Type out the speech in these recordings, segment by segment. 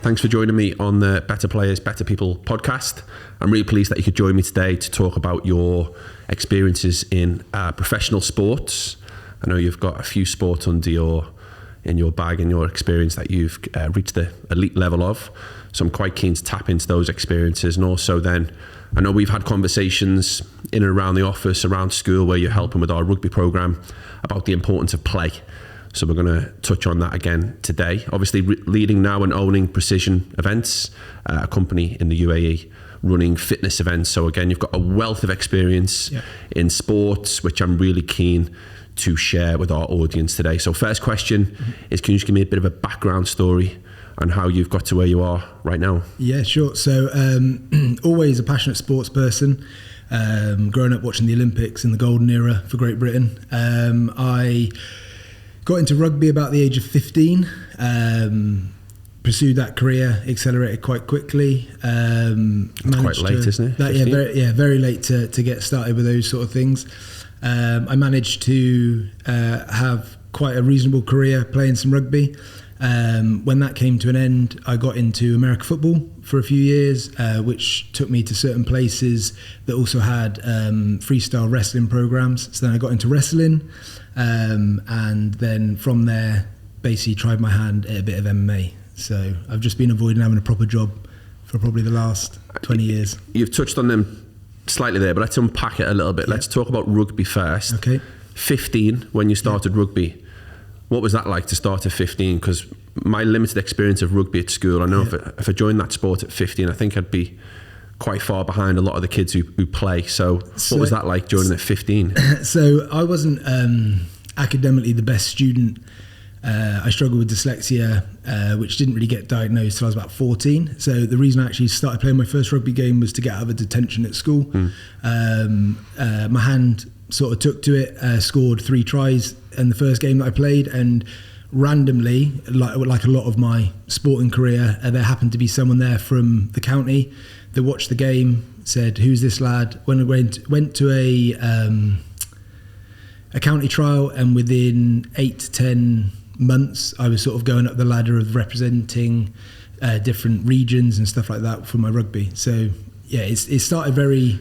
Thanks for joining me on the Better Players, Better People podcast. I'm really pleased that you could join me today to talk about your experiences in professional sports. I know you've got a few sports in your bag and your experience that you've reached the elite level of. So I'm quite keen to tap into those experiences. And also then, I know we've had conversations in and around the office, around school, where you're helping with our rugby program about the importance of play. So we're going to touch on that again today. Obviously, leading now and owning Precision Events, a company in the UAE running fitness events. So again, you've got a wealth of experience in sports, which I'm really keen to share with our audience today. So first question is, can you just give me a bit of a background story on how you've got to where you are right now? Yeah, sure. So always a passionate sports person. Growing up watching the Olympics in the golden era for Great Britain. I got into rugby about the age of 15, pursued that career, accelerated quite quickly. Quite late, isn't it? Very late to get started with those sort of things. I managed to have quite a reasonable career playing some rugby. When that came to an end, I got into American football for a few years, which took me to certain places that also had freestyle wrestling programs. So then I got into wrestling, and then from there, basically tried my hand at a bit of MMA. So I've just been avoiding having a proper job for probably the last 20 years. You've touched on them slightly there, but let's unpack it a little bit. Let's talk about rugby first. Okay. 15, when you started rugby, what was that like to start at 15? Because my limited experience of rugby at school, I know if I joined that sport at 15, I think I'd be quite far behind a lot of the kids who play. So what was that like joining at 15? So I wasn't academically the best student. I struggled with dyslexia, which didn't really get diagnosed till I was about 14. So the reason I actually started playing my first rugby game was to get out of a detention at school. My hand sort of took to it, scored 3 tries in the first game that I played, and randomly, like a lot of my sporting career, there happened to be someone there from the county that watched the game, said, "Who's this lad?" When I went to a county trial, and within 8 to 10 months, I was sort of going up the ladder of representing different regions and stuff like that for my rugby. So yeah, it started very,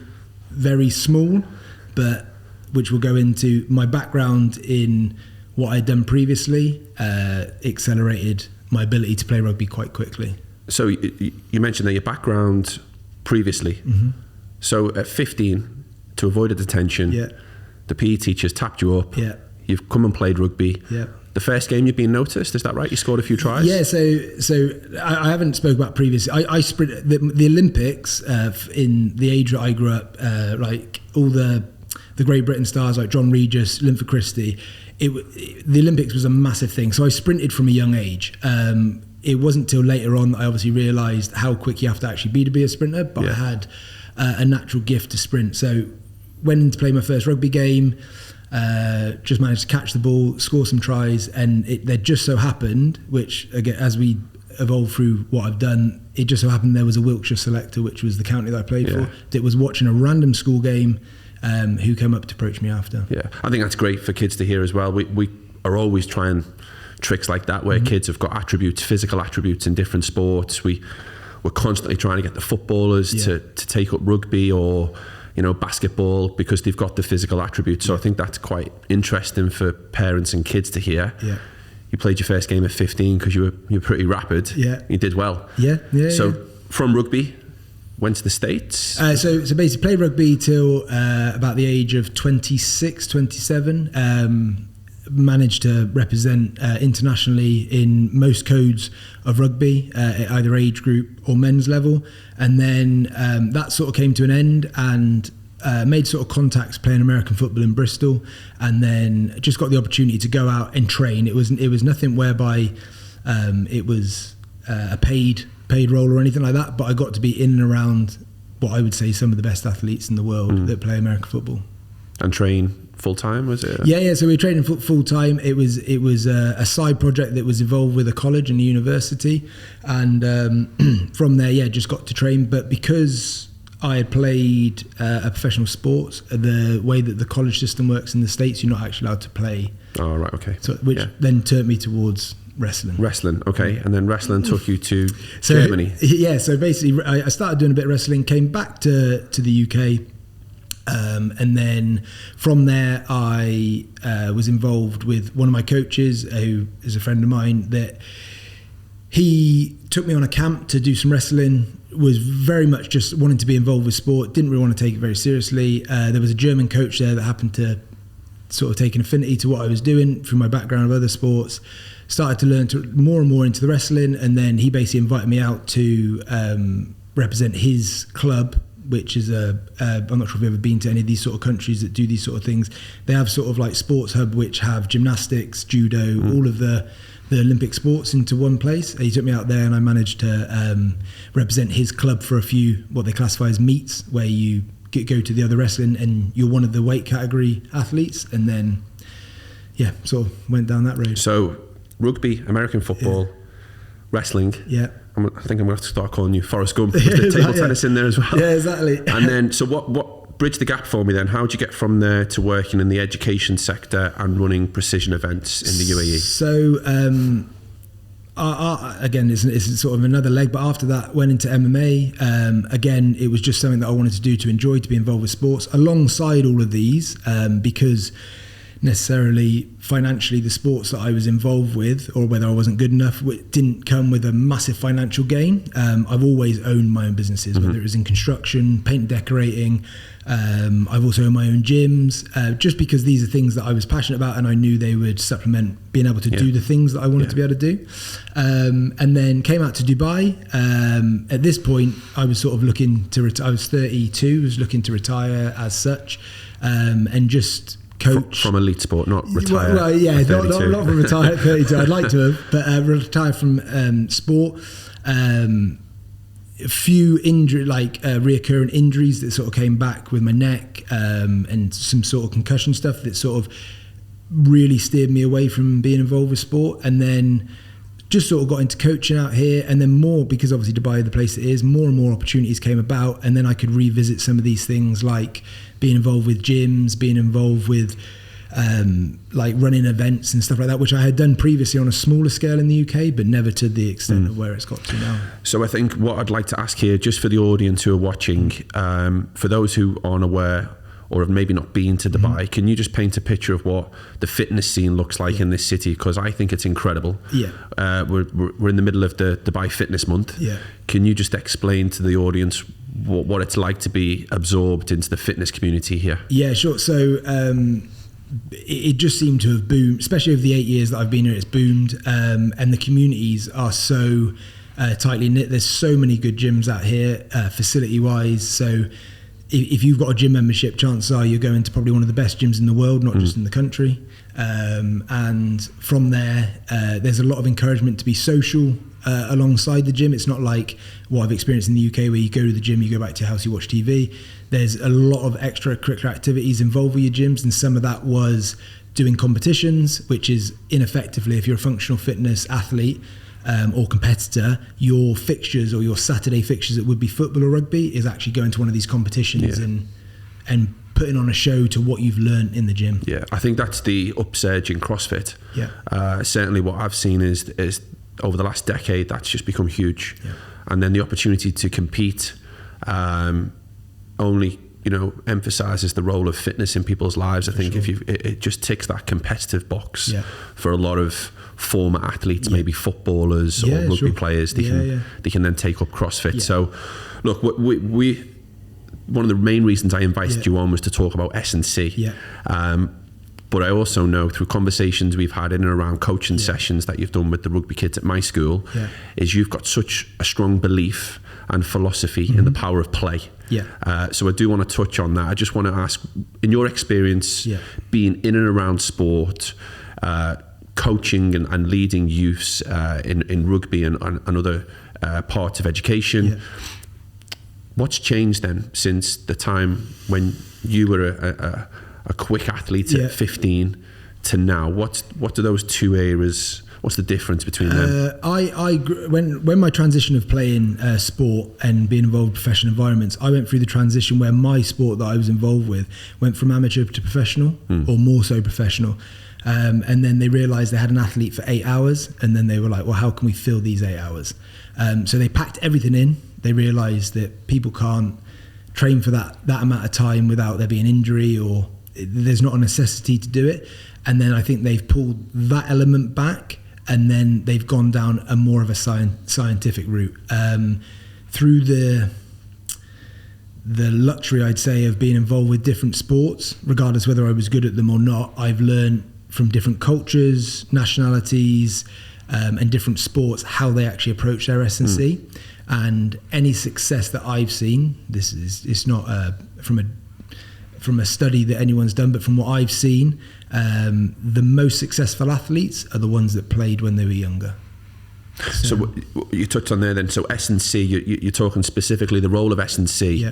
very small, but which will go into my background in what I'd done previously, accelerated my ability to play rugby quite quickly. So you mentioned that your background previously. So at 15, to avoid a detention, the PE teachers tapped you up. You've come and played rugby. The first game you've been noticed, is that right? You scored a few tries? Yeah, so I haven't spoke about previously. I sprint the Olympics in the age that I grew up, like all the Great Britain stars like John Regis, Linford Christie. The Olympics was a massive thing. So I sprinted from a young age. It wasn't till later on that I obviously realised how quick you have to actually be to be a sprinter, but I had a natural gift to sprint. So went in to play my first rugby game, just managed to catch the ball, score some tries, and there just so happened, which again, as we evolved through what I've done, it just so happened there was a Wiltshire selector, which was the county that I played for, that was watching a random school game, who came up to approach me after. Yeah, I think that's great for kids to hear as well. We are always trying tricks like that where kids have got attributes, physical attributes in different sports. We're constantly trying to get the footballers to take up rugby or basketball because they've got the physical attributes. So I think that's quite interesting for parents and kids to hear. You played your first game at 15 because you were pretty rapid. You did well. So from rugby, went to the States? So basically played rugby till about the age of 26, 27. Managed to represent internationally in most codes of rugby, at either age group or men's level. And then that sort of came to an end, and made sort of contacts playing American football in Bristol, and then just got the opportunity to go out and train. It was nothing whereby it was a paid role or anything like that, but I got to be in and around what I would say some of the best athletes in the world that play American football. And train full time, was it? Yeah. So we were training full time. It was a side project that was involved with a college and a university, and from there, just got to train. But because I had played a professional sport, the way that the college system works in the States, you're not actually allowed to play. Oh, right, okay. So which then turned me towards wrestling. Okay. And then wrestling took you to Germany. Yeah, so basically I started doing a bit of wrestling, came back to the UK, and then from there I was involved with one of my coaches, who is a friend of mine, that he took me on a camp to do some wrestling. Was very much just wanting to be involved with sport, didn't really want to take it very seriously. There was a German coach there that happened to sort of take an affinity to what I was doing through my background of other sports. Started to learn more and more into the wrestling, and then he basically invited me out to represent his club, which is I'm not sure if you've ever been to any of these sort of countries that do these sort of things. They have sort of like sports hub, which have gymnastics, judo, all of the Olympic sports into one place. He took me out there and I managed to represent his club for a few, what they classify as meets, where you go to the other wrestling and you're one of the weight category athletes, and then sort of went down that road. So rugby, American football, wrestling. Yeah. I think I'm going to have to start calling you Forrest Gump. There's table tennis in there as well. Yeah, exactly. And then, so what bridge the gap for me then? How did you get from there to working in the education sector and running precision events in the UAE? So, again, it's sort of another leg, but after that went into MMA. Again, it was just something that I wanted to do, to enjoy, to be involved with sports alongside all of these, because necessarily financially the sports that I was involved with, or whether I wasn't good enough, didn't come with a massive financial gain. I've always owned my own businesses, whether it was in construction, paint and decorating. I've also owned my own gyms, just because these are things that I was passionate about and I knew they would supplement being able to do the things that I wanted to be able to do. And then came out to Dubai. At this point I was sort of looking to retire. I was 32, was looking to retire as such, and just coach from elite sport, not retire. Well, yeah, not from retire at 32. I'd like to have, but retire from sport. A few reoccurring injuries that sort of came back with my neck, and some sort of concussion stuff that sort of really steered me away from being involved with sport. And then just sort of got into coaching out here, and then more, because obviously Dubai, the place it is, more and more opportunities came about, and then I could revisit some of these things, like being involved with gyms, being involved with like running events and stuff like that, which I had done previously on a smaller scale in the UK, but never to the extent of where it's got to now. So I think what I'd like to ask here, just for the audience who are watching, for those who aren't aware or have maybe not been to Dubai, can you just paint a picture of what the fitness scene looks like in this city? Because I think it's incredible. Yeah. We're in the middle of the Dubai Fitness Month. Yeah. Can you just explain to the audience what it's like to be absorbed into the fitness community here? Yeah, sure. So it just seemed to have boomed, especially over the 8 years that I've been here. It's boomed, and the communities are so tightly knit. There's so many good gyms out here, facility wise. So if you've got a gym membership, chances are you're going to probably one of the best gyms in the world, not just in the country. And from there, there's a lot of encouragement to be social alongside the gym. It's not like what I've experienced in the UK, where you go to the gym, you go back to your house, you watch TV. There's a lot of extracurricular activities involved with your gyms, and some of that was doing competitions, which is ineffectively, if you're a functional fitness athlete or competitor, your fixtures or your Saturday fixtures that would be football or rugby is actually going to one of these competitions and putting on a show to what you've learned in the gym. Yeah, I think that's the upsurge in CrossFit. Yeah. Certainly what I've seen is over the last decade, that's just become huge. Yeah. And then the opportunity to compete only emphasizes the role of fitness in people's lives. I think it just ticks that competitive box for a lot of former athletes, maybe footballers or rugby players. They can then take up CrossFit. Yeah. So look, we one of the main reasons I invited you on was to talk about S&C. Yeah. But I also know through conversations we've had in and around coaching sessions that you've done with the rugby kids at my school, is you've got such a strong belief and philosophy in the power of play. Yeah. So I do want to touch on that. I just want to ask, in your experience, being in and around sport, coaching and leading youths in rugby and other parts of education, what's changed then since the time when you were a quick athlete at 15 to now? What do those two areas, what's the difference between them? When my transition of playing sport and being involved in professional environments, I went through the transition where my sport that I was involved with went from amateur to professional, or more so professional. And then they realized they had an athlete for 8 hours, and then they were like, well, how can we fill these 8 hours? So they packed everything in. They realized that people can't train for that amount of time without there being injury, or there's not a necessity to do it. And then I think they've pulled that element back, and then they've gone down a more of a scientific route. Through the luxury, I'd say, of being involved with different sports, regardless whether I was good at them or not, I've learned from different cultures, nationalities, and different sports how they actually approach their S&C. And any success that I've seen, it's not from a study that anyone's done, but from what I've seen, the most successful athletes are the ones that played when they were younger. So you touched on there then, so S&C, you're talking specifically the role of S&C. Yeah.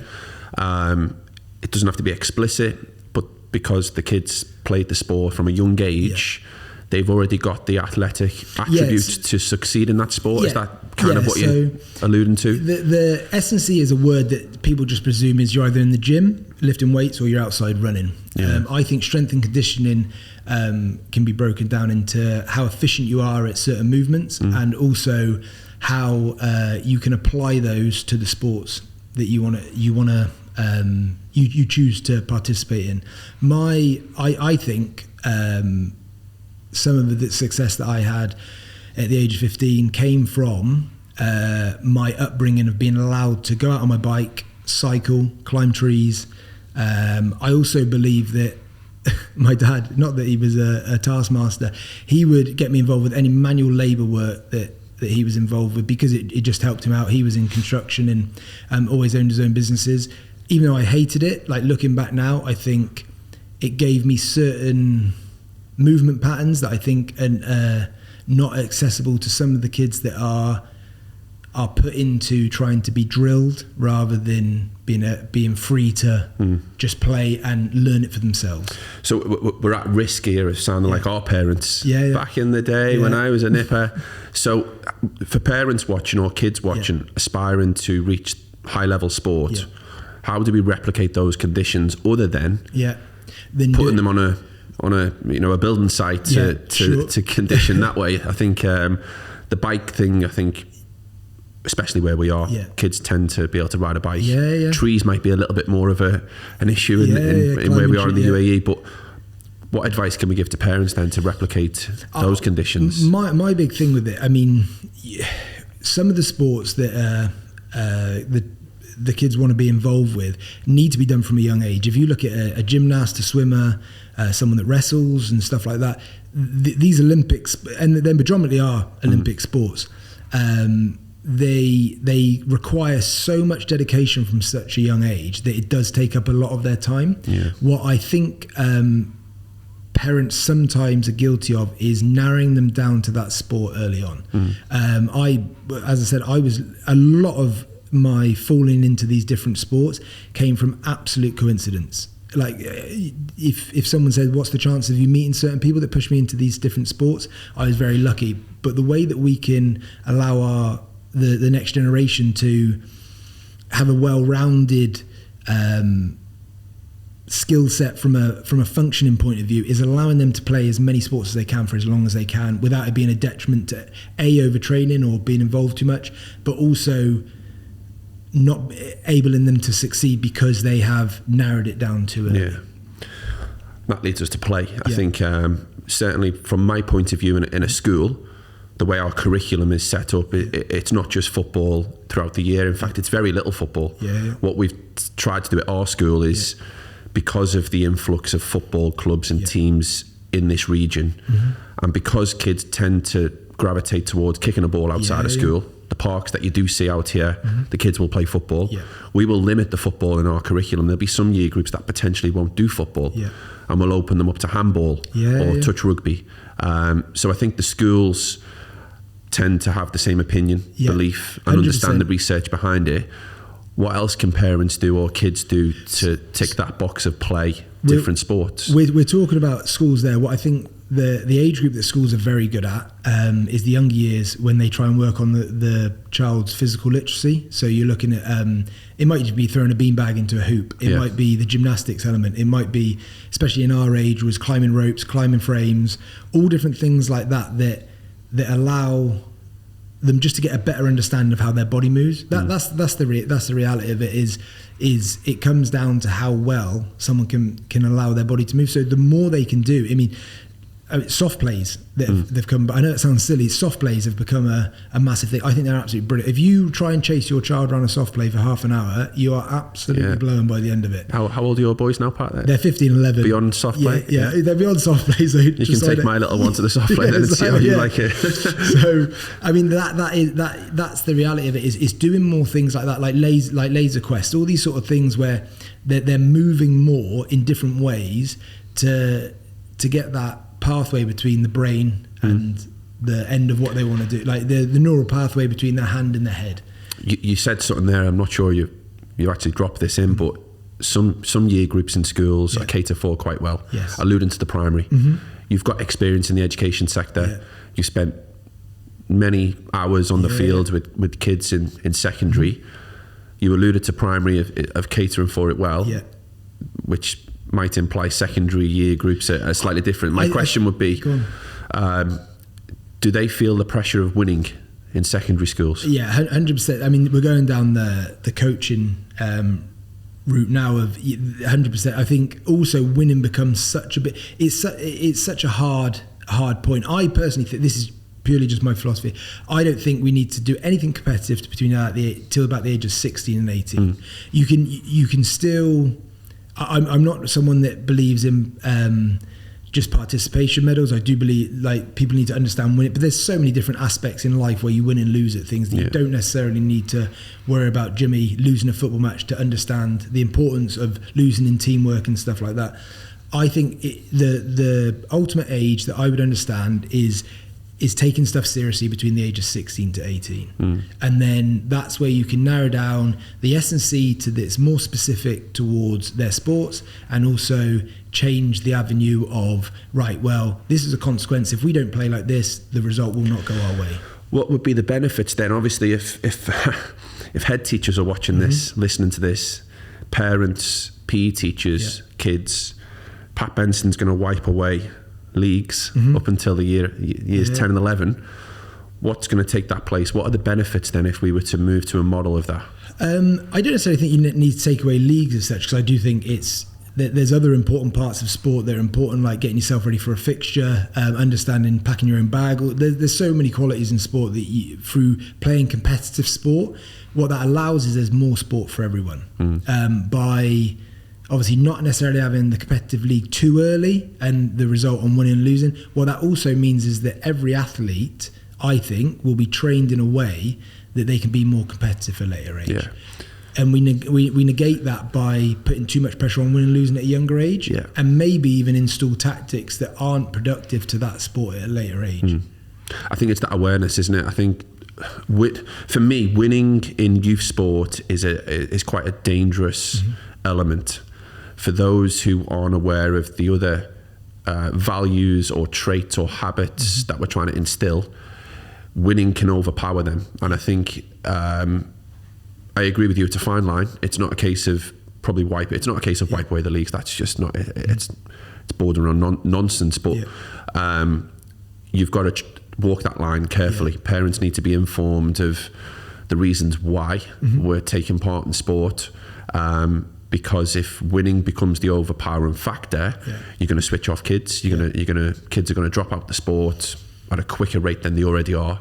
It doesn't have to be explicit, but because the kids played the sport from a young age, they've already got the athletic attributes to succeed in that sport. Is that kind of what you're alluding to? The S&C is a word that people just presume is you're either in the gym lifting weights or you're outside running. I think strength and conditioning can be broken down into how efficient you are at certain movements, and also how you can apply those to the sports that you choose to participate in. I think some of the success that I had at the age of 15 came from my upbringing of being allowed to go out on my bike, cycle, climb trees. I also believe that my dad, not that he was a taskmaster, he would get me involved with any manual labour work that he was involved with, because it just helped him out. He was in construction and always owned his own businesses. Even though I hated it, like looking back now, I think it gave me certain movement patterns that I think are not accessible to some of the kids that are put into trying to be drilled rather than being free to just play and learn it for themselves. So we're at risk here of sounding like our parents back in the day when I was a nipper. So for parents watching or kids watching aspiring to reach high level sport, how do we replicate those conditions other than putting them on a building site to condition that way? I think the bike thing, especially where we are, kids tend to be able to ride a bike. Trees might be a little bit more of an issue in where we are in the UAE, but what advice can we give to parents then to replicate those conditions? My big thing with it, I mean, some of the sports that the kids want to be involved with need to be done from a young age. If you look at a gymnast, a swimmer, someone that wrestles and stuff like that, these Olympics, and they predominantly are Olympic sports, they require so much dedication from such a young age that it does take up a lot of their time. What I think parents sometimes are guilty of is narrowing them down to that sport early on. As I said, a lot of my falling into these different sports came from absolute coincidence. Like if someone said, what's the chance of you meeting certain people that push me into these different sports, I was very lucky. But the way that we can allow the next generation to have a well-rounded skill set from a functioning point of view is allowing them to play as many sports as they can for as long as they can, without it being a detriment to overtraining or being involved too much, but also not enabling them to succeed because they have narrowed it down to it. That leads us to play. I think certainly from my point of view in a school, the way our curriculum is set up, it's not just football throughout the year. In fact, it's very little football. What we've tried to do at our school is, because of the influx of football clubs and teams in this region, and because kids tend to gravitate towards kicking a ball outside of school, the parks that you do see out here, the kids will play football. We will limit the football in our curriculum. There'll be some year groups that potentially won't do football, and we'll open them up to handball or touch rugby. So I think the schools tend to have the same opinion, belief, and 100%. understand the research behind it. what else can parents do or kids do to tick that box of play different sports? We're talking about schools there. What I think the age group that schools are very good at is the younger years, when they try and work on the child's physical literacy. So you're looking at, it might just be throwing a beanbag into a hoop. It might be the gymnastics element. It might be, especially in our age, was climbing ropes, climbing frames, all different things like that allow them just to get a better understanding of how their body moves. That's the reality of it. Is it comes down to how well someone can allow their body to move. So the more they can do, I mean, soft plays that they've come. I know it sounds silly. Soft plays have become a massive thing. I think they're absolutely brilliant. If you try and chase your child around a soft play for half an hour, you are absolutely blown by the end of it. How old are your boys now, Pat? They're 15 and 11. Beyond soft play? Yeah, they're beyond soft play. So you can take my little one to the soft play then and see how you like it. So, I mean, that's the reality of it. Is doing more things like that, like laser quest, all these sort of things where they're moving more in different ways to get that pathway between the brain and the end of what they want to do, like the neural pathway between their hand and their head. You said something there, I'm not sure you actually dropped this in, but some year groups in schools are catered for quite well. Yes. Alluding to the primary. You've got experience in the education sector. You spent many hours on the field with kids in secondary. You alluded to primary of catering for it well, which might imply secondary year groups are slightly different. My question would be, do they feel the pressure of winning in secondary schools? Yeah, 100%. I mean, we're going down the coaching route now of 100%. I think also winning becomes such a bit. It's such a hard point. I personally think, this is purely just my philosophy, I don't think we need to do anything competitive till about the age of 16 and 18. You can still. I'm not someone that believes in just participation medals. I do believe like people need to understand winning, but there's so many different aspects in life where you win and lose at things that you don't necessarily need to worry about Jimmy losing a football match to understand the importance of losing in teamwork and stuff like that. I think the ultimate age that I would understand is taking stuff seriously between the age of 16 to 18. And then that's where you can narrow down the S&C to that's more specific towards their sports, and also change the avenue of, right, well, this is a consequence. If we don't play like this, the result will not go our way. What would be the benefits then? Obviously, if head teachers are watching this, listening to this, parents, PE teachers, kids, Pat Benson's going to wipe away leagues up until the years 10 and 11. What's going to take that place? What are the benefits then if we were to move to a model of that? I don't necessarily think you need to take away leagues as such, because I do think there's other important parts of sport that are important, like getting yourself ready for a fixture, understanding packing your own bag. There's so many qualities in sport that through playing competitive sport, what that allows is there's more sport for everyone. By obviously not necessarily having the competitive league too early and the result on winning and losing, what that also means is that every athlete, I think, will be trained in a way that they can be more competitive at a later age. And we negate that by putting too much pressure on winning and losing at a younger age, and maybe even install tactics that aren't productive to that sport at a later age. I think it's that awareness, isn't it? I think for me, winning in youth sport is quite a dangerous element. For those who aren't aware of the other values or traits or habits that we're trying to instill, winning can overpower them. And I think I agree with you. It's a fine line. It's not a case of It's not a case of wipe away the leagues. That's just not. It's bordering on nonsense. But you've got to walk that line carefully. Parents need to be informed of the reasons why we're taking part in sport. Because if winning becomes the overpowering factor, you're going to switch off kids. Kids are going to drop out the sport at a quicker rate than they already are.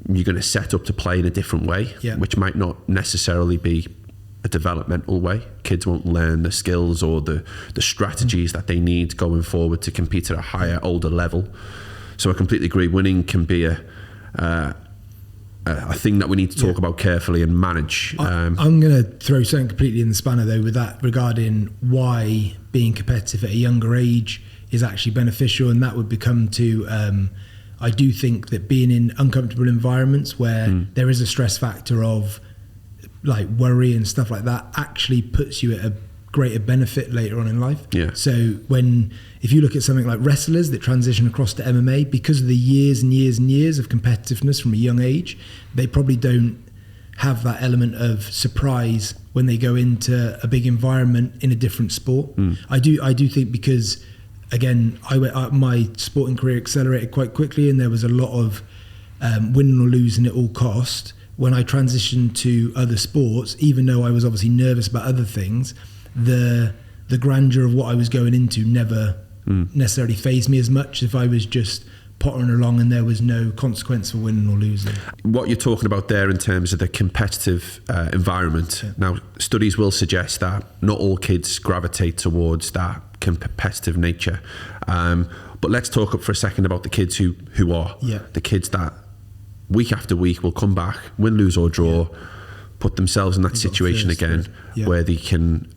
You're going to set up to play in a different way, which might not necessarily be a developmental way. Kids won't learn the skills or the strategies that they need going forward to compete at a higher, older level. So I completely agree. Winning can be a thing that we need to talk about carefully and manage. I'm going to throw something completely in the spanner though with that, regarding why being competitive at a younger age is actually beneficial, and that would become to I do think that being in uncomfortable environments where there is a stress factor of like worry and stuff like that actually puts you at a greater benefit later on in life. Yeah. So if you look at something like wrestlers that transition across to MMA, because of the years and years and years of competitiveness from a young age, they probably don't have that element of surprise when they go into a big environment in a different sport. I do think, because again, my sporting career accelerated quite quickly, and there was a lot of winning or losing at all cost. When I transitioned to other sports, even though I was obviously nervous about other things, the grandeur of what I was going into never necessarily fazed me as much if I was just pottering along and there was no consequence for winning or losing. What you're talking about there in terms of the competitive environment, now studies will suggest that not all kids gravitate towards that competitive nature. But let's talk up for a second about the kids who are. The kids that week after week will come back, win, lose or draw, put themselves in that situation again where they can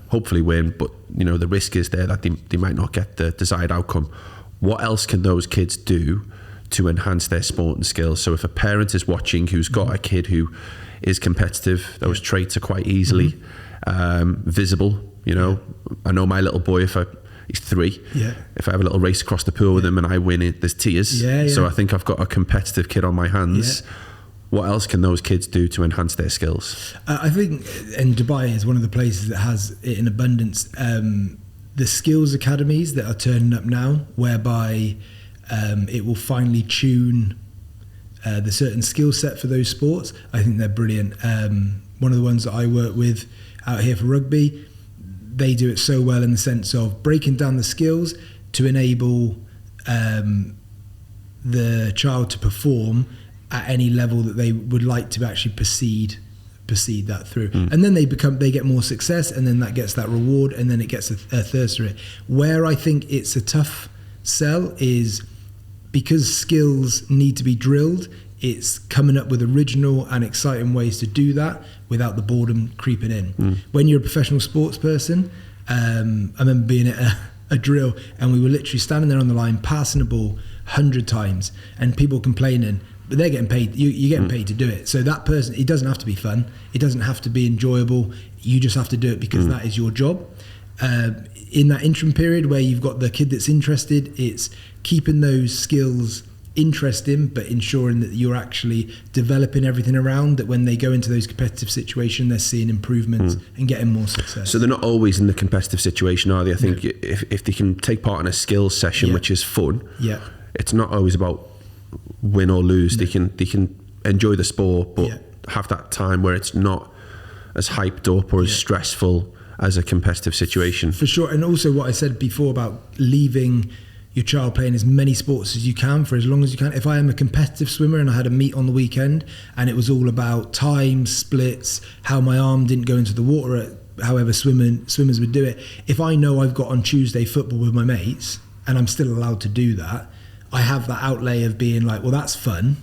hopefully win, but the risk is there that they might not get the desired outcome. What else can those kids do to enhance their sporting skills? So if a parent is watching who's got a kid who is competitive, those traits are quite easily visible. I know my little boy, he's 3. If I have a little race across the pool with him and I win it, there's tears. So I think I've got a competitive kid on my hands. What else can those kids do to enhance their skills? I think, and Dubai is one of the places that has it in abundance. The skills academies that are turning up now, whereby it will finally tune the certain skill set for those sports. I think they're brilliant. One of the ones that I work with out here for rugby, they do it so well in the sense of breaking down the skills to enable the child to perform at any level that they would like to actually proceed that through. And then they get more success, and then that gets that reward, and then it gets a thirst for it. Where I think it's a tough sell is because skills need to be drilled, it's coming up with original and exciting ways to do that without the boredom creeping in. When you're a professional sports person, I remember being at a drill, and we were literally standing there on the line passing the ball 100 times, and people complaining, but they're getting paid. You're getting paid to do it. So that person, it doesn't have to be fun. It doesn't have to be enjoyable. You just have to do it because that is your job. In that interim period where you've got the kid that's interested, it's keeping those skills interesting, but ensuring that you're actually developing everything around that when they go into those competitive situations, they're seeing improvements and getting more success. So they're not always in the competitive situation, are they? I think if they can take part in a skills session, which is fun, it's not always about win or lose. They can enjoy the sport, but have that time where it's not as hyped up or as stressful as a competitive situation. For sure. And also what I said before about leaving your child playing as many sports as you can for as long as you can. If I am a competitive swimmer and I had a meet on the weekend and it was all about time, splits, how my arm didn't go into the water, however swimmers would do it. If I know I've got on Tuesday football with my mates and I'm still allowed to do that, I have that outlay of being like, well, that's fun,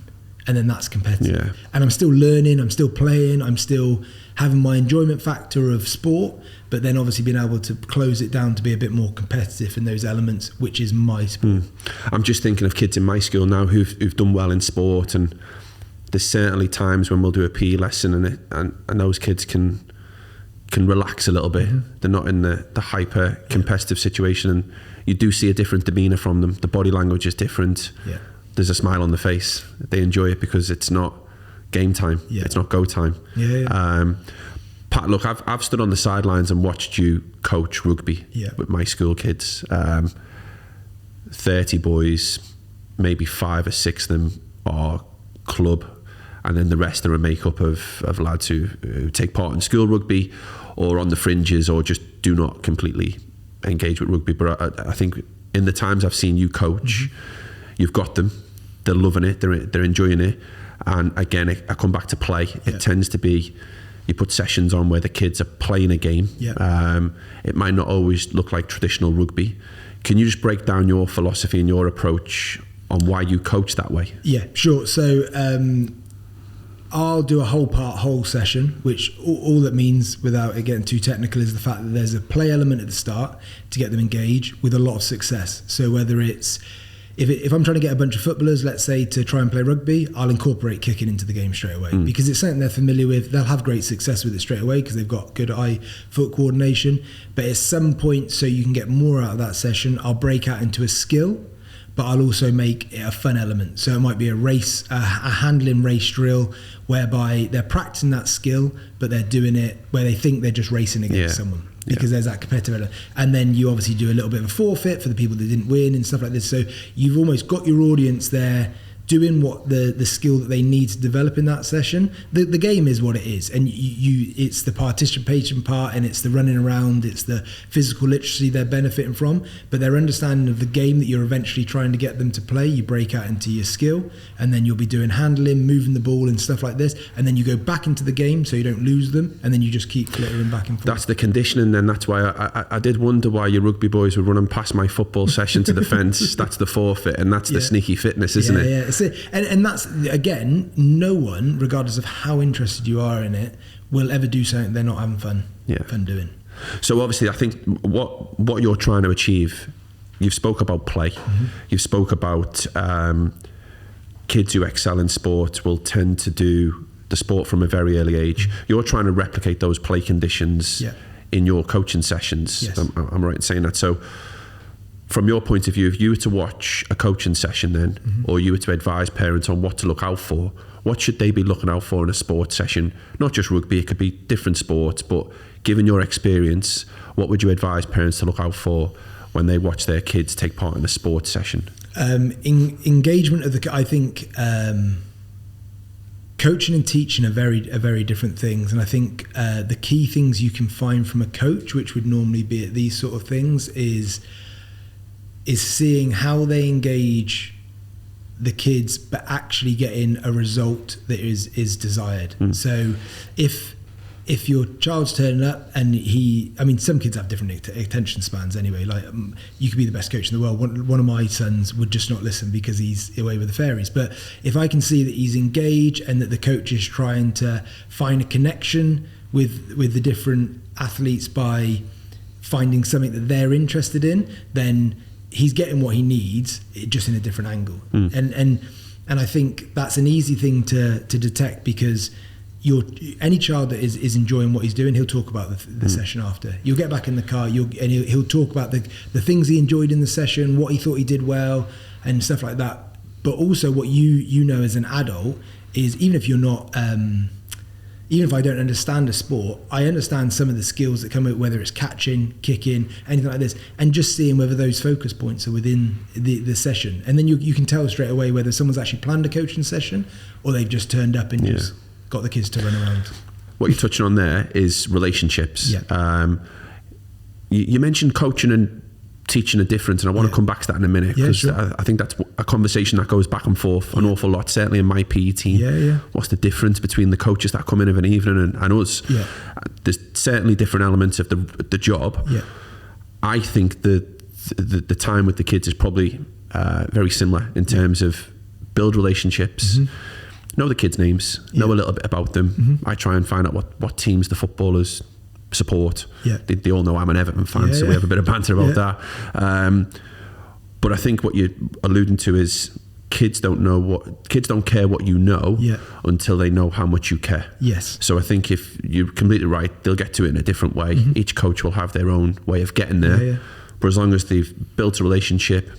and then that's competitive. And I'm still learning, I'm still playing, I'm still having my enjoyment factor of sport, but then obviously being able to close it down to be a bit more competitive in those elements, which is my sport. I'm just thinking of kids in my school now who've done well in sport, and there's certainly times when we'll do a PE lesson and those kids can relax a little bit. They're not in the hyper competitive situation, and you do see a different demeanour from them. The body language is different. There's a smile on the face. They enjoy it because it's not game time. It's not go time. Pat, look, I've stood on the sidelines and watched you coach rugby with my school kids. 30 boys, maybe 5 or 6 of them are club, and then the rest are a makeup of lads who take part in school rugby or on the fringes or just do not completely engage with rugby. But I think in the times I've seen you coach, you've got them, they're loving it, they're enjoying it. And again, I come back to play. It tends to be, you put sessions on where the kids are playing a game. It might not always look like traditional rugby. Can you just break down your philosophy and your approach on why you coach that way? Yeah, sure. So I'll do a whole session, which all that means, without it getting too technical, is the fact that there's a play element at the start to get them engaged with a lot of success. So whether it's if I'm trying to get a bunch of footballers, let's say, to try and play rugby, I'll incorporate kicking into the game straight away because it's something they're familiar with. They'll have great success with it straight away because they've got good eye-foot coordination. But at some point, so you can get more out of that session, I'll break out into a skill, but I'll also make it a fun element. So it might be a race, a handling race drill, whereby they're practicing that skill, but they're doing it where they think they're just racing against someone. Because there's that competitive element. And then you obviously do a little bit of a forfeit for the people that didn't win and stuff like this. So you've almost got your audience there doing what the skill that they need to develop in that session. The game is what it is, and it's the participation part, and it's the running around, it's the physical literacy they're benefiting from, but their understanding of the game that you're eventually trying to get them to play, you break out into your skill, and then you'll be doing handling, moving the ball and stuff like this, and then you go back into the game so you don't lose them, and then you just keep flittering back and forth. That's the conditioning then. That's why I did wonder why your rugby boys were running past my football session to the fence. That's the forfeit, and that's the sneaky fitness, isn't it? Yeah. And that's, again, no one, regardless of how interested you are in it, will ever do something they're not having fun doing. So obviously I think what you're trying to achieve, you've spoke about play, you've spoke about kids who excel in sport will tend to do the sport from a very early age. You're trying to replicate those play conditions in your coaching sessions. Yes. I'm right in saying that. So from your point of view, if you were to watch a coaching session then, or you were to advise parents on what to look out for, what should they be looking out for in a sports session? Not just rugby, it could be different sports, but given your experience, what would you advise parents to look out for when they watch their kids take part in a sports session? Engagement of I think coaching and teaching are very different things, and I think the key things you can find from a coach, which would normally be at these sort of things, is seeing how they engage the kids but actually getting a result that is desired. So if your child's turning up and some kids have different attention spans anyway, like you could be the best coach in the world, one of my sons would just not listen because he's away with the fairies, but if I can see that he's engaged and that the coach is trying to find a connection with the different athletes by finding something that they're interested in, then he's getting what he needs, just in a different angle. And I think that's an easy thing to detect, because any child that is enjoying what he's doing, he'll talk about the session after. You'll get back in the car, he'll talk about the things he enjoyed in the session, what he thought he did well, and stuff like that. But also what you know as an adult is, even if you're not... even if I don't understand a sport, I understand some of the skills that come with, whether it's catching, kicking, anything like this, and just seeing whether those focus points are within the session. And then you can tell straight away whether someone's actually planned a coaching session or they've just turned up and just got the kids to run around. What you're touching on there is relationships. Yeah. You mentioned coaching and teaching are different, and I want to come back to that in a minute, because I think that's a conversation that goes back and forth an awful lot, certainly in my PE team. What's the difference between the coaches that come in of an evening and us? There's certainly different elements of the job. I think the time with the kids is probably very similar in terms of build relationships, know the kids' names, know a little bit about them. I try and find out what teams the footballers support. They all know I'm an Everton fan, so we have a bit of banter about that. But I think what you're alluding to is kids don't care what you know until they know how much you care. So I think if you're completely right, they'll get to it in a different way. Each coach will have their own way of getting there. But as long as they've built a relationship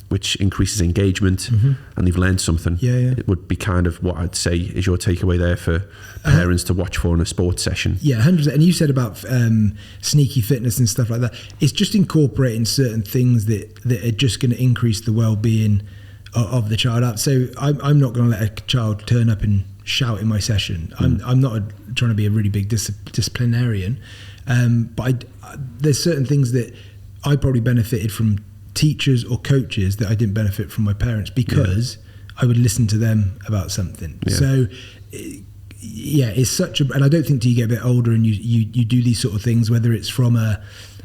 which increases engagement and they've learned something, it would be kind of what I'd say is your takeaway there for parents to watch for in a sports session. 100%. And you said about sneaky fitness and stuff like that. It's just incorporating certain things that are just going to increase the well-being of the child. So I'm not going to let a child turn up and shout in my session. I'm not trying to be a really big disciplinarian, but there's certain things that I probably benefited from teachers or coaches that I didn't benefit from my parents, because I would listen to them about something. So it's such a, and I don't think till you get a bit older and you do these sort of things, whether it's from a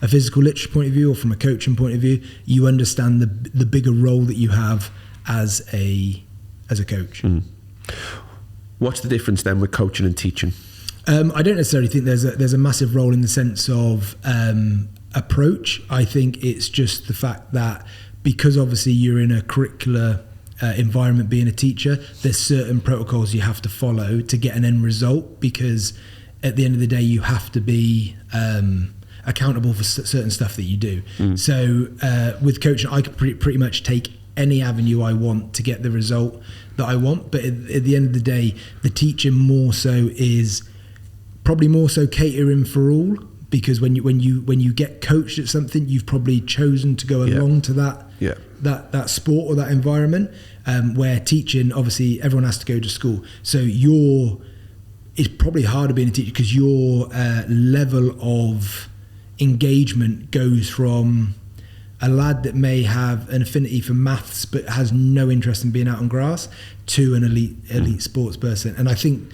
physical literacy point of view or from a coaching point of view, you understand the bigger role that you have as a coach. What's the difference then with coaching and teaching? I don't necessarily think there's a massive role in the sense of approach. I think it's just the fact that because obviously you're in a curricular environment being a teacher, there's certain protocols you have to follow to get an end result, because at the end of the day you have to be accountable for certain stuff that you do. So with coaching, I can pretty much take any avenue I want to get the result that I want, but at the end of the day, the teaching more so is probably more so catering for all, because when you get coached at something, you've probably chosen to go along to that sport or that environment. Where teaching, obviously everyone has to go to school, so it's probably harder being a teacher because your level of engagement goes from a lad that may have an affinity for maths but has no interest in being out on grass to an elite sports person. And I think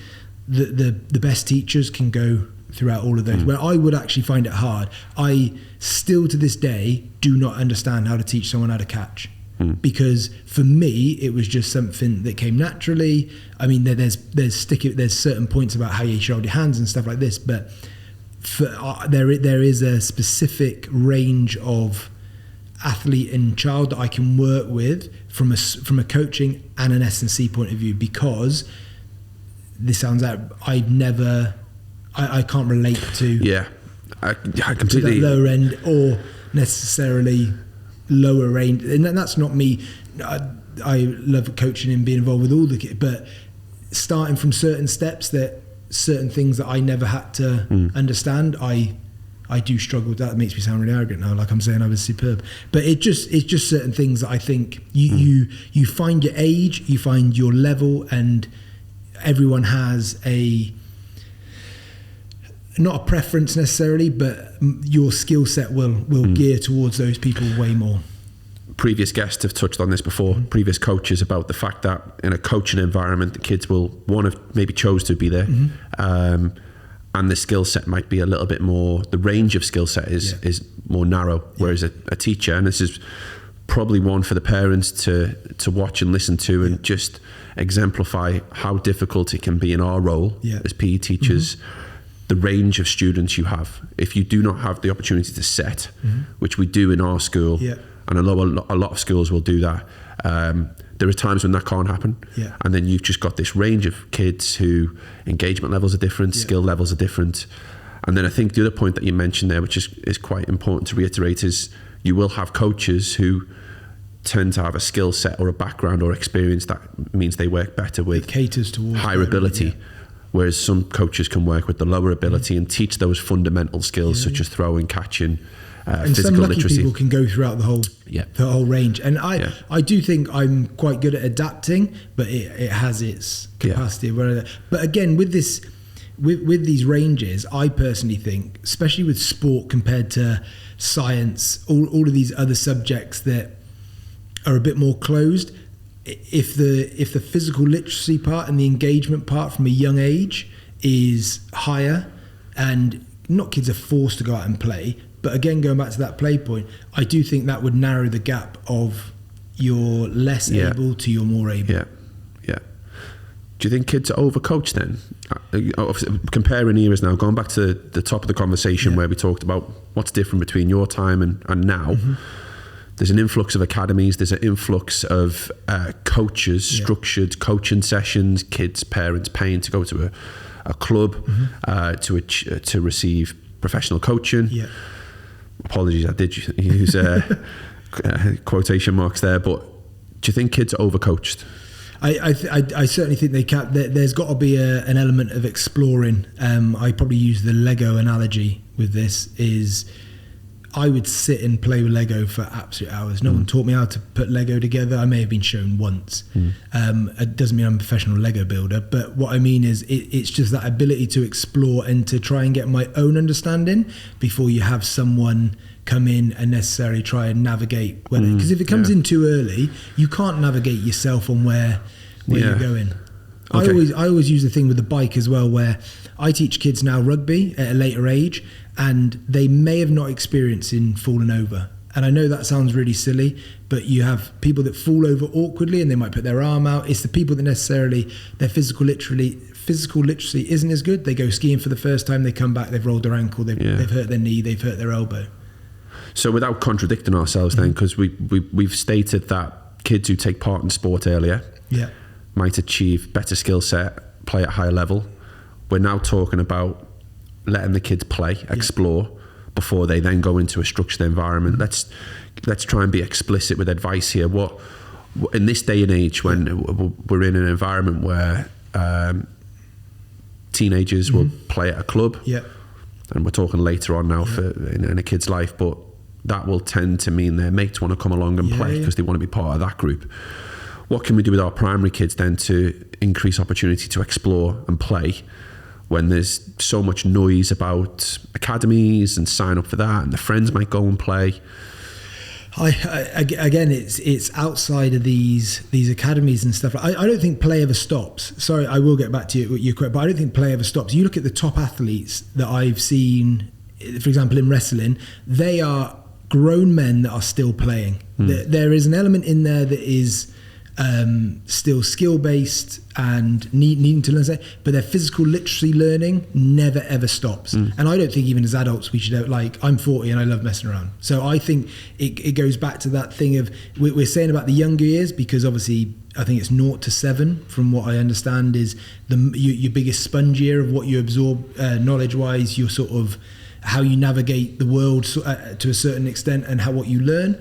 the best teachers can go throughout all of those, where I would actually find it hard. I still to this day do not understand how to teach someone how to catch, because for me it was just something that came naturally. I mean, there's certain points about how you should hold your hands and stuff like this, but there is a specific range of athlete and child that I can work with from a coaching and an S&C point of view, because this sounds out, I can't relate to I completely to that lower end or necessarily lower range, and that's not me. I love coaching and being involved with all the kids, but starting from certain steps, that certain things that I never had to understand, I do struggle with that. It makes me sound really arrogant now, like I'm saying I was superb. But it's just certain things that I think you find your age, you find your level, and everyone has not a preference necessarily, but your skill set will gear towards those people way more. Previous guests have touched on this before, previous coaches, about the fact that in a coaching environment, the kids will, one, have maybe chose to be there, and the skill set might be a little bit more, the range of skill set is more narrow, whereas a teacher, and this is probably one for the parents to watch and listen to, and just exemplify how difficult it can be in our role as PE teachers, the range of students you have. If you do not have the opportunity to set, which we do in our school, and a lot of schools will do that, there are times when that can't happen, and then you've just got this range of kids who engagement levels are different, skill levels are different. And then I think the other point that you mentioned there, which is quite important to reiterate, is you will have coaches who tend to have a skill set or a background or experience that means they work better with caters towards higher ability, whereas some coaches can work with the lower ability and teach those fundamental skills such as throwing, catching, and physical some lucky literacy. People can go throughout the whole range, and I do think I'm quite good at adapting, but it has its capacity. But again, with these ranges, I personally think, especially with sport compared to science, all of these other subjects that are a bit more closed, if the physical literacy part and the engagement part from a young age is higher, and not kids are forced to go out and play, but again, going back to that play point, I do think that would narrow the gap of you're less able to you're more able. Do you think kids are overcoached then? Comparing eras now, going back to the top of the conversation where we talked about what's different between your time and now, there's an influx of academies, there's an influx of coaches, structured coaching sessions, kids, parents paying to go to a club to receive professional coaching. Apologies, I did use quotation marks there, but do you think kids are overcoached? I certainly think they can. There's got to be an element of exploring. I probably use the Lego analogy with this. Is I would sit and play with Lego for absolute hours. No one taught me how to put Lego together. I may have been shown once. It doesn't mean I'm a professional Lego builder, but what I mean is it's just that ability to explore and to try and get my own understanding before you have someone come in and necessarily try and navigate. Because if it comes in too early, you can't navigate yourself on where you're going. Okay. I always use the thing with the bike as well, where I teach kids now rugby at a later age, and they may have not experienced in falling over. And I know that sounds really silly, but you have people that fall over awkwardly and they might put their arm out. It's the people that necessarily their physical literacy isn't as good. They go skiing for the first time, they come back, they've rolled their ankle, they've hurt their knee, they've hurt their elbow. So without contradicting ourselves then, because we've stated that kids who take part in sport earlier might achieve better skill set, play at higher level. We're now talking about letting the kids play, explore, before they then go into a structured environment. Let's try and be explicit with advice here. What in this day and age, when we're in an environment where teenagers will play at a club, and we're talking later on now for in a kid's life, but that will tend to mean their mates want to come along and play because they want to be part of that group. What can we do with our primary kids then to increase opportunity to explore and play when there's so much noise about academies and sign up for that, and the friends might go and play? Again, it's outside of these academies and stuff. I don't think play ever stops. Sorry, I will get back to you. You're correct, but I don't think play ever stops. You look at the top athletes that I've seen, for example, in wrestling, they are grown men that are still playing. There is an element in there that is still skill-based and needing to learn, but their physical literacy learning never ever stops. And I don't think even as adults we should, like, I'm 40 and I love messing around. So I think it goes back to that thing of, we're saying about the younger years, because obviously I think it's 0 to 7 from what I understand is your biggest sponge year of what you absorb knowledge-wise, your sort of how you navigate the world to a certain extent, and what you learn.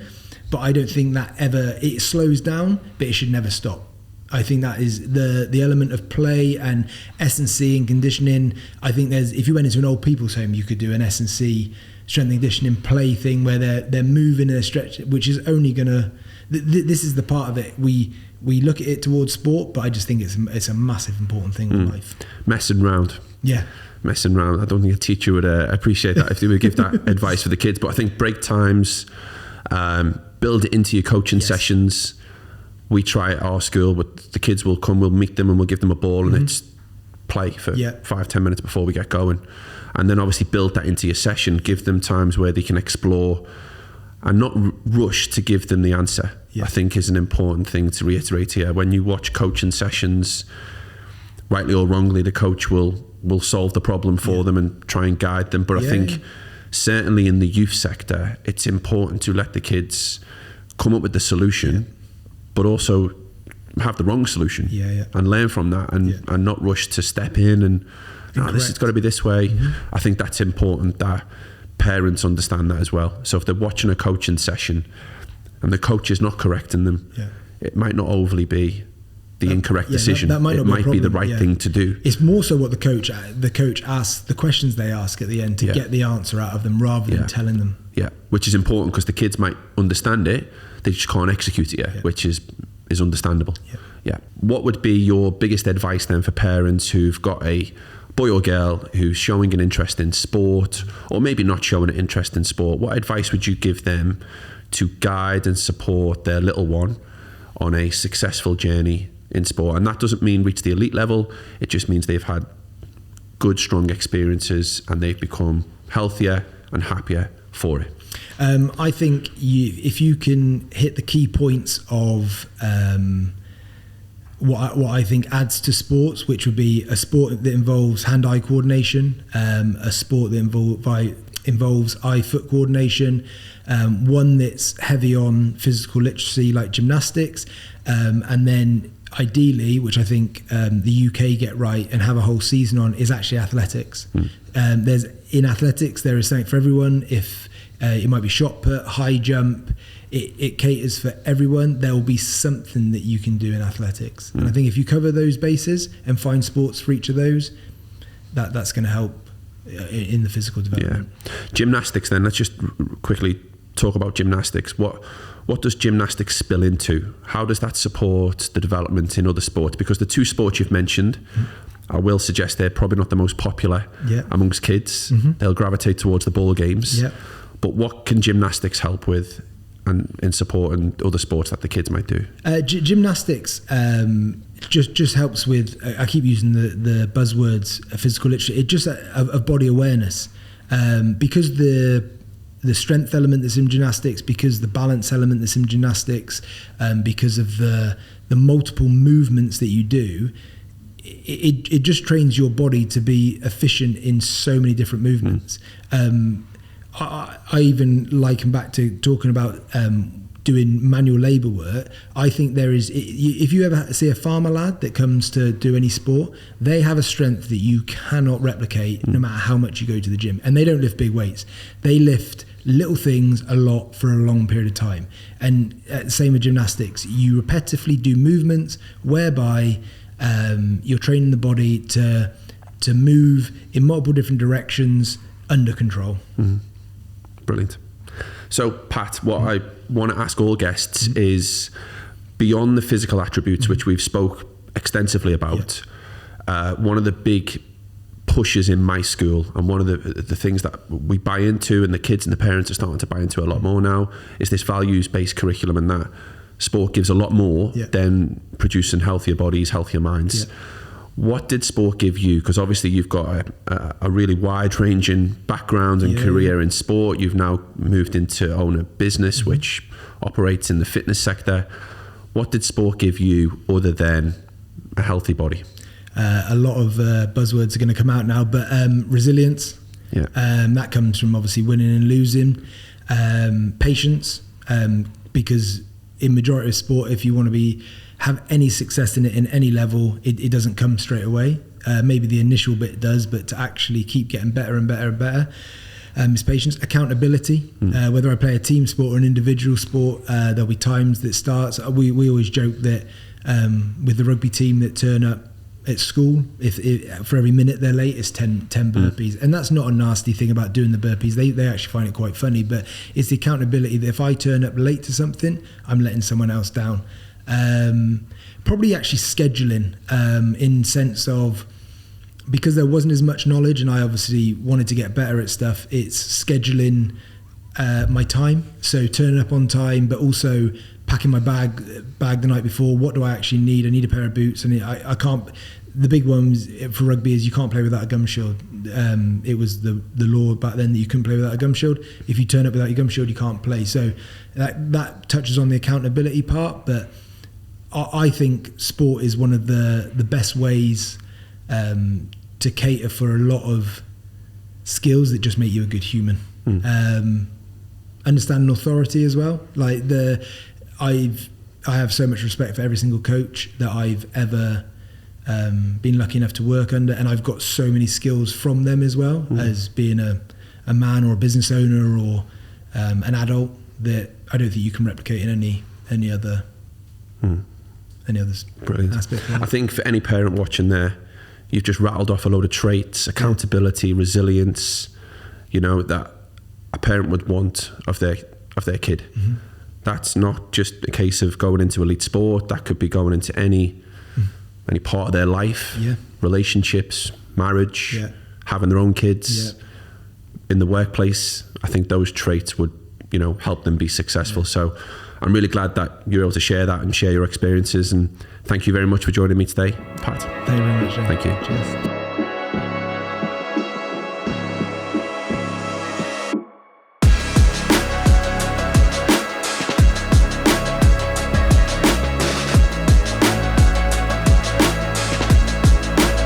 But I don't think that ever, it slows down, but it should never stop. I think that is the element of play and S&C and conditioning. I think if you went into an old people's home, you could do an S&C strength and conditioning play thing where they're moving in a stretch, which is only gonna. This is the part of it we look at it towards sport, but I just think it's a massive important thing in life. Messing around. Yeah. Messing around. I don't think a teacher would appreciate that if they would give that advice for the kids. But I think break times, build it into your coaching sessions. We try at our school, but the kids will come, we'll meet them and we'll give them a ball and it's play for 5-10 minutes before we get going. And then obviously build that into your session, give them times where they can explore and not rush to give them the answer. I think is an important thing to reiterate here. When you watch coaching sessions, rightly or wrongly, the coach will solve the problem for them and try and guide them. But I think certainly in the youth sector, it's important to let the kids come up with the solution, but also have the wrong solution and learn from that and not rush to step in and this has got to be this way. I think that's important that parents understand that as well. So if they're watching a coaching session and the coach is not correcting them, it might not overly be the incorrect decision. That might be the right thing to do. It's more so what the coach asks, the questions they ask at the end to get the answer out of them rather than telling them. Which is important because the kids might understand it, they just can't execute it yet, which is understandable. What would be your biggest advice then for parents who've got a boy or girl who's showing an interest in sport, or maybe not showing an interest in sport? What advice would you give them to guide and support their little one on a successful journey in sport? And that doesn't mean reach the elite level, it just means they've had good, strong experiences and they've become healthier and happier for it. I think if you can hit the key points of what I think adds to sports, which would be a sport that involves hand-eye coordination, a sport that involves eye-foot coordination, one that's heavy on physical literacy like gymnastics, and then ideally, which I think the UK get right and have a whole season on, is actually athletics. In athletics, there is something for everyone. If it might be shot put, high jump, it caters for everyone. There will be something that you can do in athletics. And I think if you cover those bases and find sports for each of those, that's going to help in the physical development. Gymnastics then, let's just quickly talk about gymnastics. What does gymnastics spill into? How does that support the development in other sports? Because the two sports you've mentioned, I will suggest they're probably not the most popular amongst kids. They'll gravitate towards the ball games. But what can gymnastics help with and in supporting other sports that the kids might do? Gymnastics just helps with, I keep using the buzzwords, physical literacy, it just of body awareness. Because the strength element that's in gymnastics, because the balance element that's in gymnastics, because of the multiple movements that you do, it just trains your body to be efficient in so many different movements. I even liken back to talking about doing manual labour work. I think there is, if you ever see a farmer lad that comes to do any sport, they have a strength that you cannot replicate no matter how much you go to the gym. And they don't lift big weights. They lift little things a lot for a long period of time. And same with gymnastics. You repetitively do movements whereby you're training the body to move in multiple different directions under control. Brilliant. So, Pat, what I want to ask all guests is, beyond the physical attributes, which we've spoke extensively about, one of the big pushes in my school, and one of the things that we buy into, and the kids and the parents are starting to buy into a lot more now, is this values-based curriculum, and that sport gives a lot more than producing healthier bodies, healthier minds. What did sport give you? Because obviously you've got a really wide-ranging background and career in sport. You've now moved into own a business which operates in the fitness sector. What did sport give you other than a healthy body? A lot of buzzwords are going to come out now, but resilience. That comes from obviously winning and losing. Patience, because in majority of sport, if you want to have any success in it in any level, it doesn't come straight away. Maybe the initial bit does, but to actually keep getting better and better and better is patience. Accountability, whether I play a team sport or an individual sport, there'll be times that starts. We always joke that with the rugby team that turn up at school, if for every minute they're late, it's 10 burpees. And that's not a nasty thing about doing the burpees. They actually find it quite funny, but it's the accountability that if I turn up late to something, I'm letting someone else down. Probably actually scheduling, in sense of, because there wasn't as much knowledge and I obviously wanted to get better at stuff, it's scheduling my time. So turning up on time, but also packing my bag the night before. What do I actually need? I need a pair of boots, and I can't. The big ones for rugby is you can't play without a gum shield. It was the law back then that you couldn't play without a gum shield. If you turn up without your gum shield, you can't play. So that touches on the accountability part, but I think sport is one of the best ways to cater for a lot of skills that just make you a good human. Understanding authority as well. Like I have so much respect for every single coach that I've ever been lucky enough to work under, and I've got so many skills from them as well, as being a man or a business owner or an adult, that I don't think you can replicate in any other Brilliant aspect of it. I think for any parent watching there, you've just rattled off a load of traits: accountability, resilience, that a parent would want of their kid. That's not just a case of going into elite sport. That could be going into any part of their life, relationships, marriage, having their own kids, in the workplace. I think those traits would, help them be successful. So I'm really glad that you're able to share that and share your experiences. And thank you very much for joining me today, Pat. Thank you very much. Thank you. Cheers.